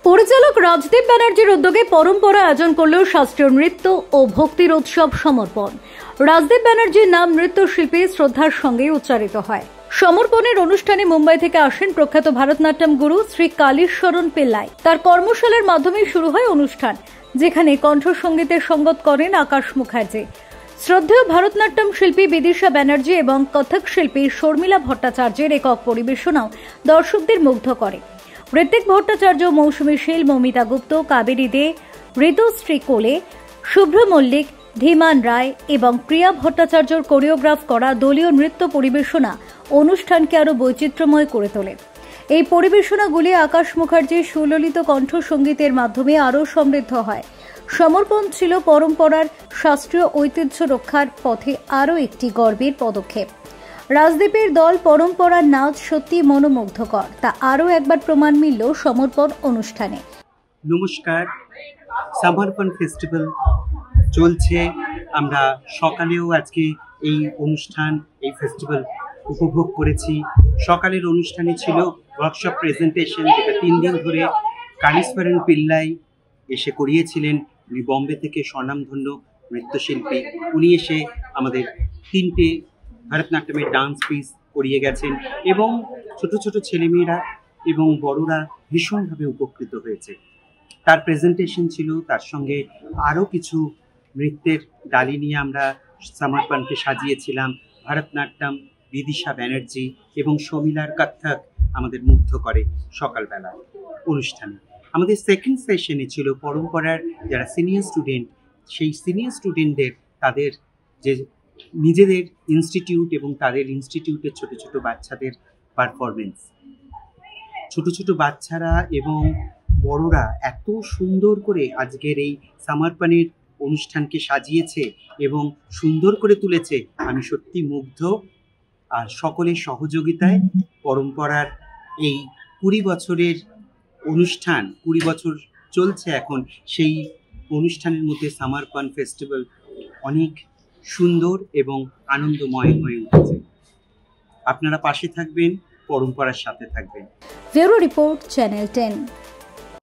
পরিচালক রাজদীপ ব্যানার্জির উদ্যোগে পরম্পরা আয়োজন করল শাস্ত্রীয় নৃত্য ও ভক্তির উৎসব সমর্পণ। রাজদীপ ব্যানার্জির নাম নৃত্যশিল্পী শ্রদ্ধার সঙ্গে উচ্চারিত হয়। সমর্পণের অনুষ্ঠানে মুম্বাই থেকে আসেন প্রখ্যাত ভারতনাট্যম গুরু শ্রী কালীশ্বরণ পিল্লাই। তার কর্মশালার মাধ্যমে শুরু হয় অনুষ্ঠান, যেখানে কণ্ঠসঙ্গীতের সঙ্গত করেন আকাশ মুখার্জি। শ্রদ্ধেয় ভারতনাট্যম শিল্পী বিদিশা ব্যানার্জি এবং কথক শিল্পী শর্মিলা ভট্টাচার্যের একক পরিবেশনাও দর্শকদের মুগ্ধ করে। ঋত্বিক ভট্টাচার্য, মৌসুমী শীল, মৌমিতা গুপ্ত, কাবেরী দে, ঋতুশ্রী কোলে, শুভ্র মল্লিক, ধীমান রায় এবং প্রিয়া ভট্টাচার্যর কোরিওগ্রাফ করা দলীয় নৃত্য পরিবেশনা অনুষ্ঠানকে আরও বৈচিত্র্যময় করে তোলে। এই পরিবেশনাগুলি আকাশ মুখার্জির সুললিত কণ্ঠসঙ্গীতের মাধ্যমে আরও সমৃদ্ধ হয়। সমর্পণ ছিল পরম্পরার শাস্ত্রীয় ঐতিহ্য রক্ষার পথে আরও একটি গর্বের পদক্ষেপ। রাজদীপের দল পরম্পরার নাচ সত্যি মনোমুগ্ধকর, তা আরও একবার প্রমাণ মিলল সমর্পণ অনুষ্ঠানে। নমস্কার, সমর্পণ ফেস্টিভ্যাল চলছে। আমরা সকালেও আজকে এই অনুষ্ঠান, এই ফেস্টিভ্যাল উপভোগ করেছি। সকালের অনুষ্ঠানে ছিল ওয়ার্কশপ প্রেজেন্টেশন, যেটা 3 দিন ধরে কালীশ্বরণ পিল্লাই এসে করিয়েছিলেন। উনি বম্বে থেকে স্বনামধন্য নৃত্যশিল্পী। উনি এসে আমাদের 3টে ভারতনাট্যমের ডান্স পিস করিয়ে গেছেন এবং ছোট ছোট ছেলেমেয়েরা এবং বড়রা ভীষণভাবে উপকৃত হয়েছে। তার প্রেজেন্টেশন ছিল, তার সঙ্গে আরও কিছু নৃত্যের ডালি নিয়ে আমরা সমর্পণকে সাজিয়েছিলাম। ভারতনাট্যম, বিদিশা ব্যানার্জি এবং শর্মিলার কথক আমাদের মুগ্ধ করে সকালবেলা অনুষ্ঠানে। আমাদের সেকেন্ড সেশনে ছিল পরম্পরার যারা সিনিয়র স্টুডেন্ট, সেই সিনিয়র স্টুডেন্টদের তাদের যে নিজেদের ইনস্টিটিউট এবং তাদের ইনস্টিটিউটের ছোট ছোট বাচ্চাদের পারফরমেন্স। ছোট ছোট বাচ্চারা এবং বড়রা এত সুন্দর করে আজকের এই সমর্পণের অনুষ্ঠানকে সাজিয়েছে এবং সুন্দর করে তুলেছে, আমি সত্যি মুগ্ধ। আর সকলের সহযোগিতায় পরম্পরার এই 20 বছরের অনুষ্ঠান, 20 বছর চলছে এখন, সেই অনুষ্ঠানের মধ্যে সমর্পণ ফেস্টিভ্যাল অনেক সুন্দর এবং আনন্দময় হয়ে উঠেছে। আপনারা পাশে থাকবেন, পরম্পরার সাথে থাকবেন। Bureau report, channel 10।